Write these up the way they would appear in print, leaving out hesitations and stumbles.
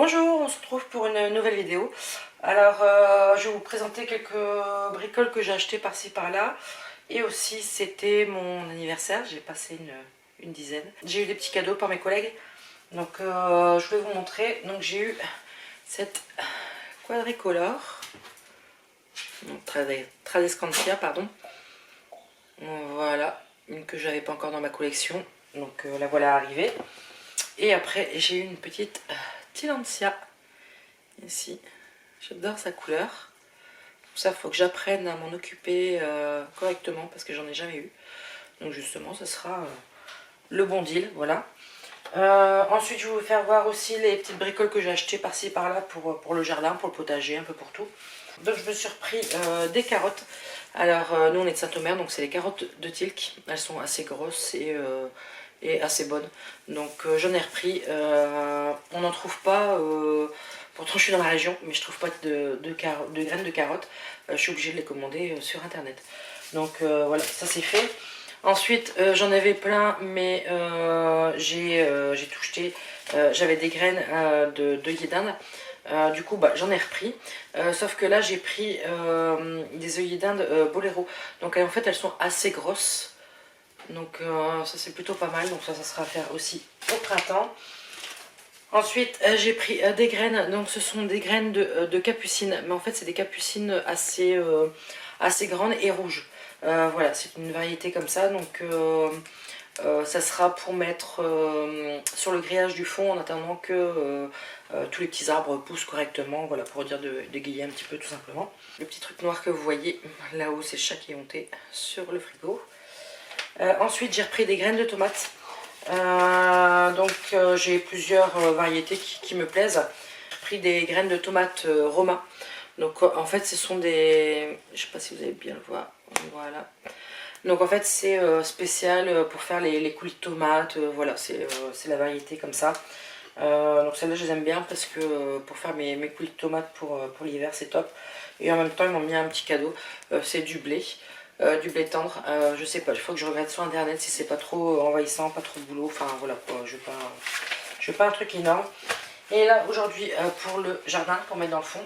Bonjour, on se retrouve pour une nouvelle vidéo. Alors, je vais vous présenter quelques bricoles que j'ai achetées par-ci par-là. Et aussi, c'était mon anniversaire, j'ai passé une dizaine. J'ai eu des petits cadeaux par mes collègues. Donc, je voulais vous montrer. Donc, j'ai eu cette quadricolore. Donc, Tradescantia, pardon. Voilà, une que j'avais pas encore dans ma collection. Donc, la voilà arrivée. Et après, j'ai eu une petite Tilancia. Ici, j'adore sa couleur. Pour ça, il faut que j'apprenne à m'en occuper correctement parce que j'en ai jamais eu. Donc justement, ce sera le bon deal, voilà. Ensuite, je vais vous faire voir aussi les petites bricoles que j'ai achetées par-ci par-là pour le jardin, pour le potager, un peu pour tout. Donc je me suis repris des carottes. Alors nous on est de Saint-Omer, donc c'est les carottes de Tilk. Elles sont assez grosses et assez bonnes. Donc j'en ai repris. On n'en trouve pas, pourtant je suis dans la région, mais je trouve pas de graines de carottes. Je suis obligée de les commander sur internet. Donc voilà, ça c'est fait. Ensuite j'en avais plein, mais j'ai tout jeté. J'avais des graines d'œillets d'Inde. Du coup j'en ai repris, sauf que là j'ai pris des œillets d'Inde Boléro, donc en fait elles sont assez grosses, donc ça c'est plutôt pas mal, donc ça sera à faire aussi au printemps. Ensuite j'ai pris des graines, donc ce sont des graines de capucine, mais en fait c'est des capucines assez grandes et rouges. Voilà, c'est une variété comme ça, donc ça sera pour mettre sur le grillage du fond en attendant que tous les petits arbres poussent correctement, voilà, pour dire d'égayer un petit peu tout simplement. Le petit truc noir que vous voyez là-haut, c'est le chat qui est monté sur le frigo. Ensuite j'ai repris des graines de tomates. J'ai plusieurs variétés qui me plaisent. J'ai pris des graines de tomates Roma. Donc en fait ce sont des... Je sais pas si vous allez bien le voir. Voilà. Donc en fait c'est spécial pour faire les coulis de tomates. Voilà, c'est la variété comme ça. Donc celle-là je les aime bien parce que pour faire mes coulis de tomates pour l'hiver c'est top. Et en même temps ils m'ont mis un petit cadeau. C'est du blé tendre. Je sais pas, il faut que je regarde sur internet si c'est pas trop envahissant, pas trop de boulot. Enfin voilà quoi, je veux pas un truc énorme. Et là aujourd'hui pour le jardin, pour mettre dans le fond,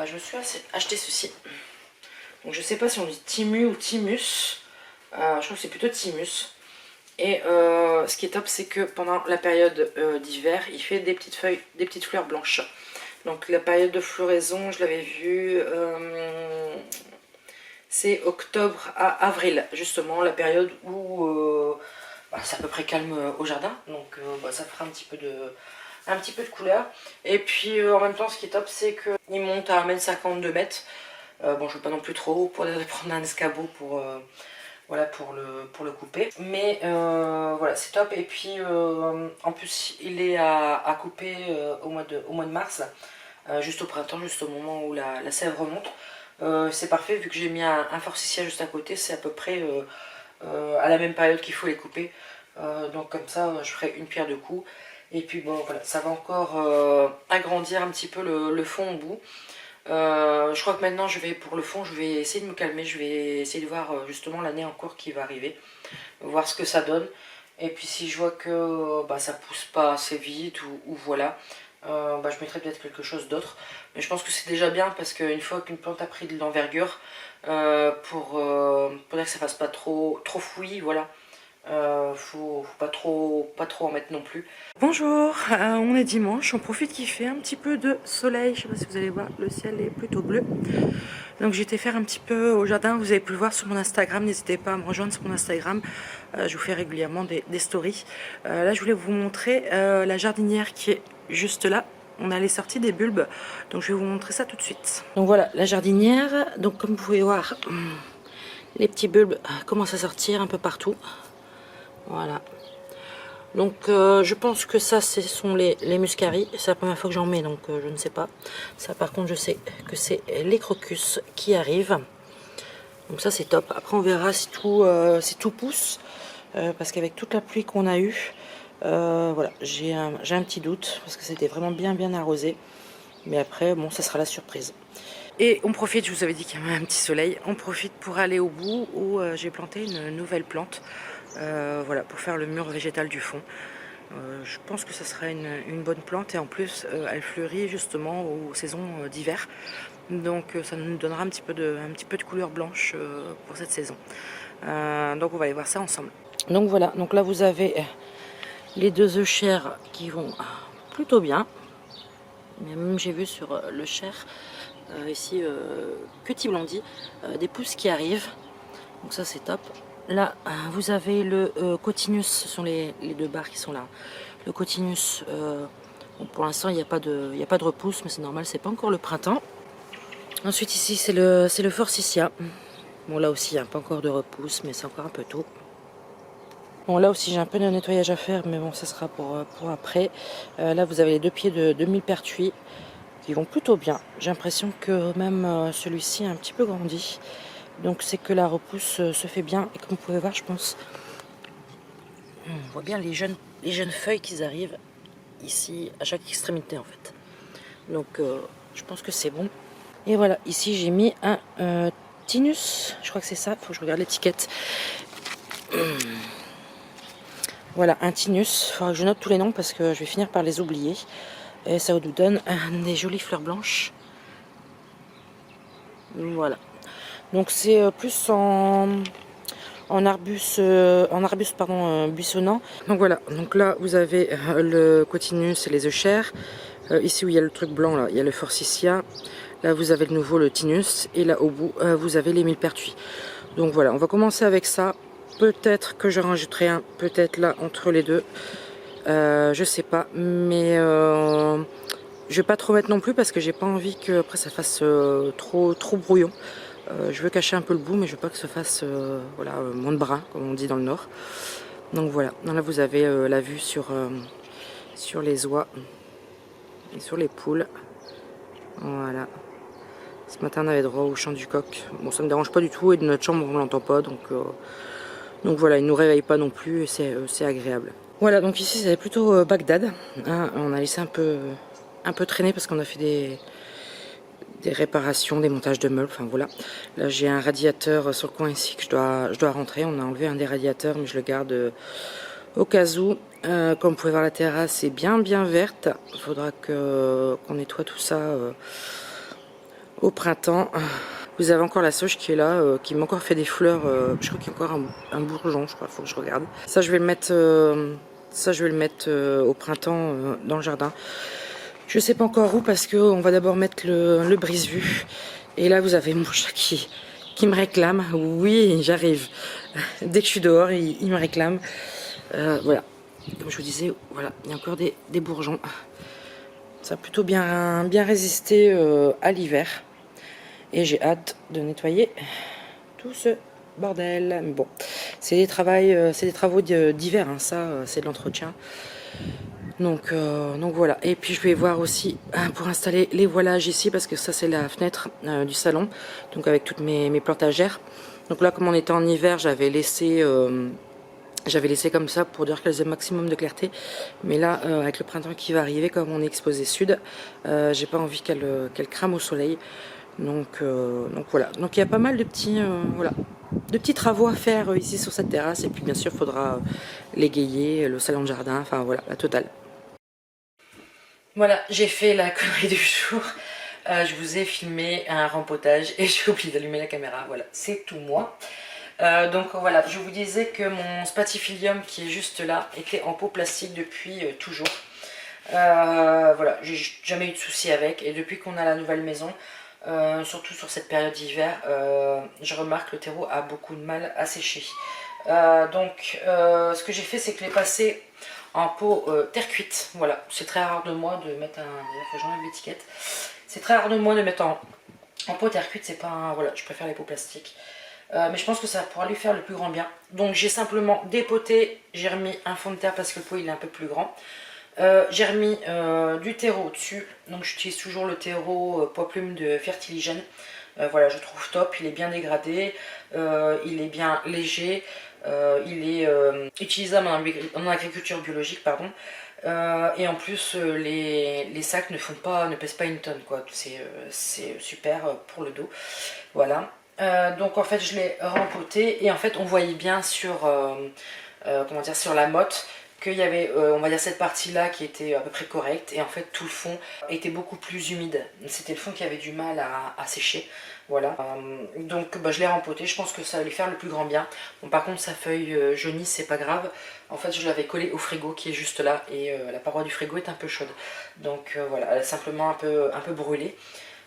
je me suis acheté ceci. Donc je sais pas si on dit Timu ou Timus. Je crois que c'est plutôt Timus. Et ce qui est top, c'est que pendant la période d'hiver, il fait des petites feuilles, des petites fleurs blanches. Donc la période de floraison, je l'avais vu, c'est octobre à avril, justement, la période où c'est à peu près calme au jardin. Donc ça fera un petit peu de couleur. Et puis en même temps, ce qui est top, c'est qu'il monte à 1,52 m. Bon, je veux pas non plus trop haut pour aller prendre un escabeau pour... voilà, pour le couper, mais voilà, c'est top. Et puis en plus il est à couper au mois de mars, juste au printemps, juste au moment où la sève remonte. C'est parfait vu que j'ai mis un forsythia juste à côté, c'est à peu près à la même période qu'il faut les couper. Donc comme ça je ferai une pierre deux coups. Et puis bon voilà, ça va encore agrandir un petit peu le fond au bout. Je crois que maintenant pour le fond je vais essayer de me calmer, je vais essayer de voir justement l'année encore qui va arriver, voir ce que ça donne. Et puis si je vois que ça pousse pas assez vite ou voilà, je mettrai peut-être quelque chose d'autre. Mais je pense que c'est déjà bien parce qu'une fois qu'une plante a pris de l'envergure, pour dire que ça fasse pas trop fouillis, voilà. Faut pas trop en mettre non plus. Bonjour, on est dimanche, on profite qu'il fait un petit peu de soleil, je sais pas si vous allez voir, le ciel est plutôt bleu. Donc j'ai été faire un petit peu au jardin, vous avez pu le voir sur mon Instagram, n'hésitez pas à me rejoindre sur mon Instagram, je vous fais régulièrement des stories. Là je voulais vous montrer la jardinière qui est juste là. On a les sorties des bulbes, donc je vais vous montrer ça tout de suite. Donc voilà la jardinière, donc comme vous pouvez voir, les petits bulbes commencent à sortir un peu partout. Voilà. Donc je pense que ça ce sont les muscaries. C'est la première fois que j'en mets, donc je ne sais pas. Ça par contre je sais que c'est les crocus qui arrivent. Donc ça c'est top. Après on verra si tout pousse. Parce qu'avec toute la pluie qu'on a eue, voilà, j'ai un petit doute. Parce que c'était vraiment bien arrosé. Mais après bon, ça sera la surprise. Et on profite, je vous avais dit qu'il y avait un petit soleil, on profite pour aller au bout où j'ai planté une nouvelle plante. Voilà, pour faire le mur végétal du fond. Je pense que ça sera une bonne plante et en plus elle fleurit justement aux saisons d'hiver. Donc ça nous donnera un petit peu de couleur blanche pour cette saison. Donc on va aller voir ça ensemble. Donc voilà, donc là vous avez les deux œufs chers qui vont plutôt bien. Mais même j'ai vu sur le cher, ici Petit Blondie, des pousses qui arrivent. Donc ça c'est top. Là vous avez le Cotinus, ce sont les deux barres qui sont là. Le Cotinus, bon, pour l'instant il n'y a pas de repousse, mais c'est normal, c'est pas encore le printemps. Ensuite ici c'est le Forsythia. Bon là aussi il n'y a pas encore de repousse, mais c'est encore un peu tôt. Bon là aussi j'ai un peu de nettoyage à faire, mais bon ça sera pour après. Là vous avez les deux pieds de millepertuis qui vont plutôt bien. J'ai l'impression que même celui-ci a un petit peu grandi. Donc c'est que la repousse se fait bien. Et comme vous pouvez voir, je pense, on voit bien les jeunes feuilles qui arrivent ici à chaque extrémité en fait. Donc je pense que c'est bon. Et voilà, ici j'ai mis un Tinus, je crois que c'est ça, faut que je regarde l'étiquette. Voilà, un Tinus, il faudra que je note tous les noms parce que je vais finir par les oublier. Et ça nous donne des jolies fleurs blanches. Voilà. Donc c'est plus en arbuste, buissonnant. Donc voilà, donc là vous avez le Cotinus et les œufs chers. Ici où il y a le truc blanc, là, il y a le Forsythia. Là vous avez de nouveau le Tinus. Et là au bout, vous avez les millepertuis. Donc voilà, on va commencer avec ça. Peut-être que je rajouterai un, peut-être là entre les deux. Je sais pas, mais je vais pas trop mettre non plus parce que j'ai pas envie que après ça fasse trop brouillon. Je veux cacher un peu le bout, mais je veux pas que ça fasse voilà, moins de brun, comme on dit dans le nord. Donc voilà, là vous avez la vue sur les oies et sur les poules. Voilà. Ce matin on avait droit au chant du coq. Bon, ça me dérange pas du tout et de notre chambre on l'entend pas, donc voilà, il nous réveille pas non plus et c'est agréable. Voilà, donc ici c'est plutôt Bagdad. Hein, on a laissé un peu traîner parce qu'on a fait des réparations, des montages de meubles, enfin voilà. Là j'ai un radiateur sur le coin ici que je dois rentrer. On a enlevé un des radiateurs mais je le garde au cas où. Comme vous pouvez voir, la terrasse est bien verte. Il faudra qu'on nettoie tout ça au printemps. Vous avez encore la sauge qui est là, qui m'a encore fait des fleurs. Je crois qu'il y a encore un bourgeon, je crois, il faut que je regarde. Ça je vais le mettre, au printemps dans le jardin. Je sais pas encore où parce qu'on va d'abord mettre le brise-vue. Et là vous avez mon chat qui me réclame. Oui, j'arrive. Dès que je suis dehors, il me réclame. Voilà. Comme je vous disais, voilà, il y a encore des bourgeons. Ça a plutôt bien résisté à l'hiver. Et j'ai hâte de nettoyer tout ce bordel. Mais bon, c'est des travaux d'hiver, hein, ça, c'est de l'entretien. Donc voilà. Et puis je vais voir aussi pour installer les voilages ici parce que ça c'est la fenêtre du salon. Donc avec toutes mes plantagères. Donc là comme on était en hiver, j'avais laissé comme ça pour dire qu'elles aient maximum de clarté. Mais là avec le printemps qui va arriver, comme on est exposé sud, j'ai pas envie qu'elle crame au soleil. Donc voilà. Donc il y a pas mal de petits travaux à faire ici sur cette terrasse. Et puis bien sûr il faudra l'égayer, le salon de jardin, enfin voilà, la totale. Voilà, j'ai fait la connerie du jour. Je vous ai filmé un rempotage et j'ai oublié d'allumer la caméra. Voilà, c'est tout moi. Donc voilà, je vous disais que mon spatifilium qui est juste là était en pot plastique depuis toujours. Voilà, j'ai jamais eu de soucis avec. Et depuis qu'on a la nouvelle maison, surtout sur cette période d'hiver, je remarque que le terreau a beaucoup de mal à sécher. Ce que j'ai fait, c'est que je l'ai passé en pot terre cuite. Voilà, c'est très rare de moi de mettre d'ailleurs, faut que j'enlève l'étiquette. C'est très rare de moi de mettre en pot terre cuite, c'est pas un... Voilà, je préfère les pots plastiques. Mais je pense que ça pourra lui faire le plus grand bien. Donc j'ai simplement dépoté, j'ai remis un fond de terre parce que le pot il est un peu plus grand. J'ai remis du terreau dessus, donc j'utilise toujours le terreau poids plume de Fertiligène. Voilà, je trouve top, il est bien dégradé, il est bien léger, il est utilisable en agriculture biologique, pardon. Et en plus les sacs ne pèsent pas une tonne, quoi. C'est super pour le dos. Voilà. Donc en fait je l'ai rempoté et en fait on voyait bien sur sur la motte qu'il y avait, on va dire, cette partie-là qui était à peu près correcte, et en fait tout le fond était beaucoup plus humide. C'était le fond qui avait du mal à sécher. Voilà, donc bah, je l'ai rempoté, je pense que ça va lui faire le plus grand bien. Bon, par contre sa feuille jaunisse, c'est pas grave. En fait je l'avais collée au frigo qui est juste là, et la paroi du frigo est un peu chaude. Donc voilà, elle est simplement un peu brûlée.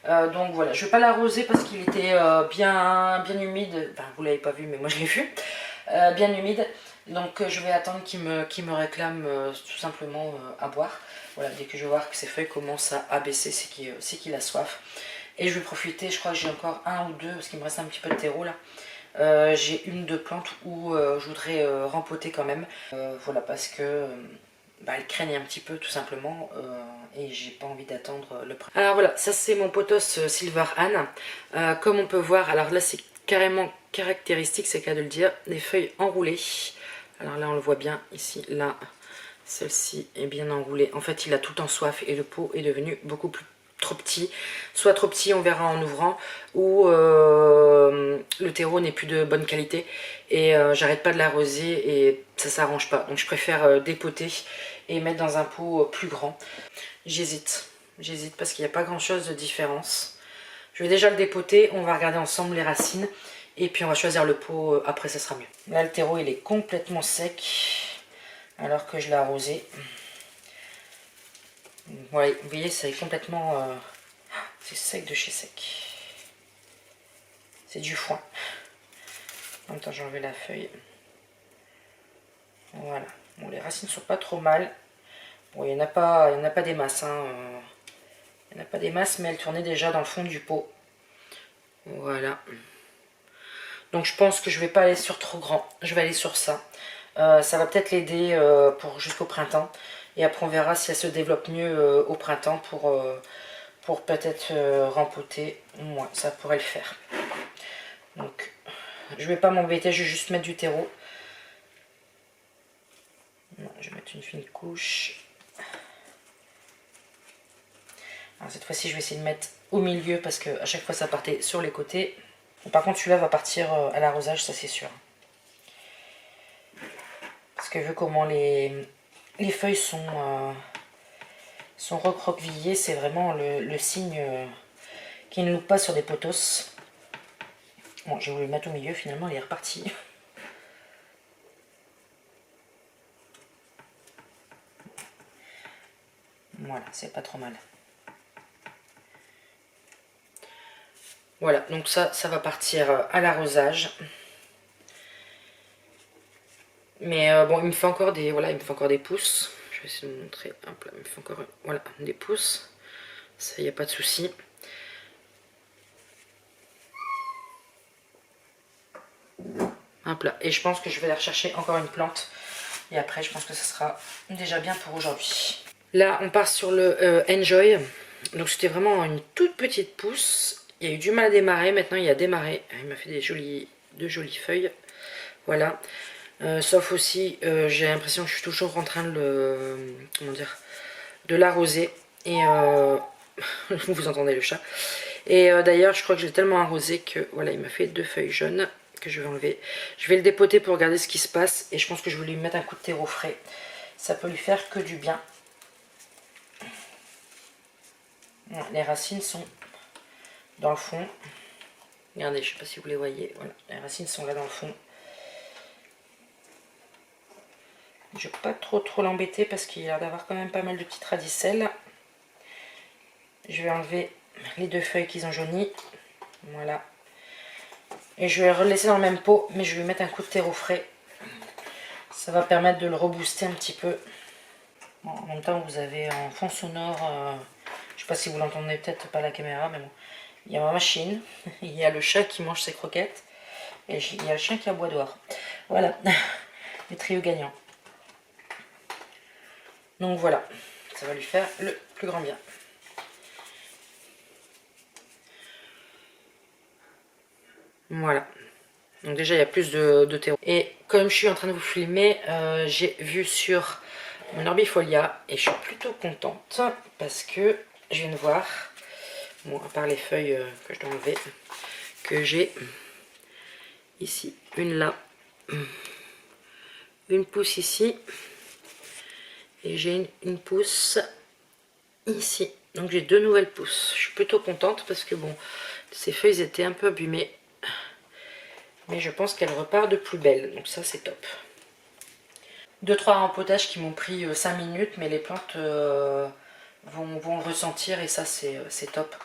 Donc voilà, je vais pas l'arroser parce qu'il était bien humide. Enfin, vous l'avez pas vu mais moi je l'ai vu. Bien humide. Donc je vais attendre qu'il me réclame tout simplement à boire. Voilà, dès que je vais voir que ses feuilles commencent à baisser, c'est qu'il a soif. Et je vais profiter, je crois que j'ai encore un ou deux, parce qu'il me reste un petit peu de terreau là. J'ai une ou deux plantes où je voudrais rempoter quand même. Voilà, parce que bah, elles craignent un petit peu tout simplement. Et j'ai pas envie d'attendre le printemps. Alors voilà, ça c'est mon pothos Silver Anne. Comme on peut voir, alors là c'est carrément caractéristique, c'est le cas de le dire, des feuilles enroulées. Alors là on le voit bien ici, là celle-ci est bien enroulée. En fait il a tout en soif et le pot est devenu beaucoup plus trop petit, soit trop petit, on verra en ouvrant, ou le terreau n'est plus de bonne qualité et j'arrête pas de l'arroser et ça s'arrange pas. Donc je préfère dépoter et mettre dans un pot plus grand. J'hésite parce qu'il n'y a pas grand chose de différence. Je vais déjà le dépoter, on va regarder ensemble les racines et puis on va choisir le pot, après ça sera mieux. Là le terreau il est complètement sec alors que je l'ai arrosé. Ouais, vous voyez, c'est complètement... c'est sec de chez sec. C'est du foin. En même temps, j'ai enlevé la feuille. Voilà. Bon, les racines sont pas trop mal. Bon, il n'y en a pas des masses. Hein. Il n'y en a pas des masses, mais elles tournaient déjà dans le fond du pot. Voilà. Donc, je pense que je vais pas aller sur trop grand. Je vais aller sur ça. Ça va peut-être l'aider pour jusqu'au printemps. Et après, on verra si elle se développe mieux au printemps pour peut-être rempoter. Moi, ça pourrait le faire. Donc, je vais pas m'embêter, je vais juste mettre du terreau. Non, je vais mettre une fine couche. Alors, cette fois-ci, je vais essayer de mettre au milieu parce que à chaque fois, ça partait sur les côtés. Par contre, celui-là va partir à l'arrosage, ça c'est sûr. Parce que vu comment les feuilles sont recroquevillées, c'est vraiment le signe qui ne loupe pas sur des pothos. Bon, j'ai voulu le mettre au milieu, finalement, il est reparti. Voilà, c'est pas trop mal. Voilà, donc ça va partir à l'arrosage. Mais bon, il me fait encore des, voilà, il me fait encore des pouces. Je vais essayer de vous montrer. Hop là, il me fait encore, voilà, des pouces. Ça, il n'y a pas de souci. Hop là, et je pense que je vais aller rechercher encore une plante. Et après, je pense que ça sera déjà bien pour aujourd'hui. Là, on part sur le Enjoy. Donc, c'était vraiment une toute petite pousse. Il y a eu du mal à démarrer. Maintenant, il a démarré. Il m'a fait de jolies feuilles. Voilà. Sauf aussi, j'ai l'impression que je suis toujours en train de l'arroser. Et vous entendez le chat. Et d'ailleurs, je crois que j'ai tellement arrosé que voilà, il m'a fait 2 feuilles jaunes que je vais enlever. Je vais le dépoter pour regarder ce qui se passe. Et je pense que je vais lui mettre un coup de terreau frais. Ça peut lui faire que du bien. Les racines sont dans le fond. Regardez, je ne sais pas si vous les voyez. Voilà, les racines sont là dans le fond. Je ne vais pas trop l'embêter parce qu'il a l'air d'avoir quand même pas mal de petites radicelles. Je vais enlever les 2 feuilles qu'ils ont jaunies. Voilà. Et je vais le relaisser dans le même pot, mais je vais lui mettre un coup de terreau frais. Ça va permettre de le rebooster un petit peu. Bon, en même temps, vous avez en fond sonore, je ne sais pas si vous l'entendez peut-être pas à la caméra, mais bon. Il y a ma machine, il y a le chat qui mange ses croquettes, et il y a le chien qui aboie dehors. Voilà, le trio gagnant. Donc voilà, ça va lui faire le plus grand bien. Voilà. Donc déjà, il y a plus de terreau. Et comme je suis en train de vous filmer, j'ai vu sur mon Orbifolia, et je suis plutôt contente, parce que je viens de voir, bon, à part les feuilles que je dois enlever, que j'ai ici, une là, une pousse ici, Et j'ai une pousse ici. Donc j'ai 2 nouvelles pousses. Je suis plutôt contente parce que bon, ces feuilles étaient un peu abîmées. Mais je pense qu'elle repart de plus belle. Donc ça c'est top. 2-3 rempotages qui m'ont pris 5 minutes. Mais les plantes vont le ressentir et ça c'est top.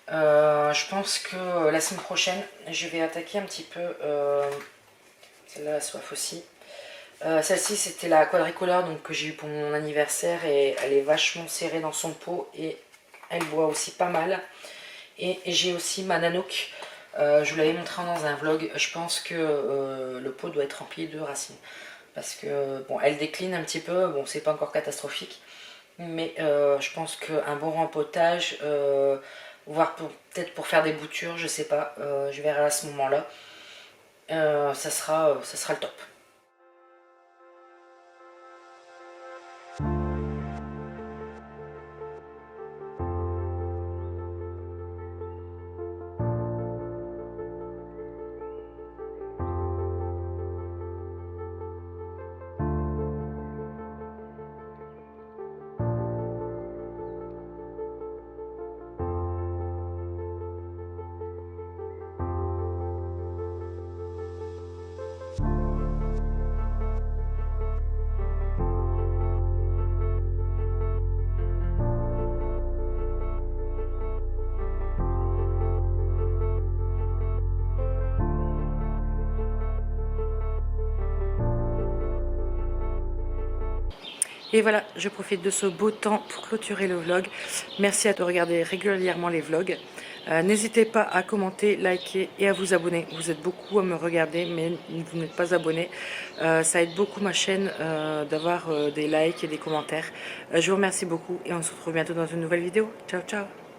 Je pense que la semaine prochaine, je vais attaquer un petit peu celle-là, la soif aussi. Celle-ci, c'était la quadricolore donc, que j'ai eu pour mon anniversaire et elle est vachement serrée dans son pot et elle boit aussi pas mal. Et j'ai aussi ma Nanook. Je vous l'avais montré dans un vlog. Je pense que le pot doit être rempli de racines. Parce que, bon, elle décline un petit peu. Bon, c'est pas encore catastrophique. Mais je pense qu'un bon rempotage, voire peut-être pour faire des boutures, je sais pas. Je verrai à ce moment-là. Ça sera le top. Et voilà, je profite de ce beau temps pour clôturer le vlog. Merci à de regarder régulièrement les vlogs. N'hésitez pas à commenter, liker et à vous abonner. Vous êtes beaucoup à me regarder, mais vous n'êtes pas abonné. Ça aide beaucoup ma chaîne d'avoir des likes et des commentaires. Je vous remercie beaucoup et on se retrouve bientôt dans une nouvelle vidéo. Ciao, ciao!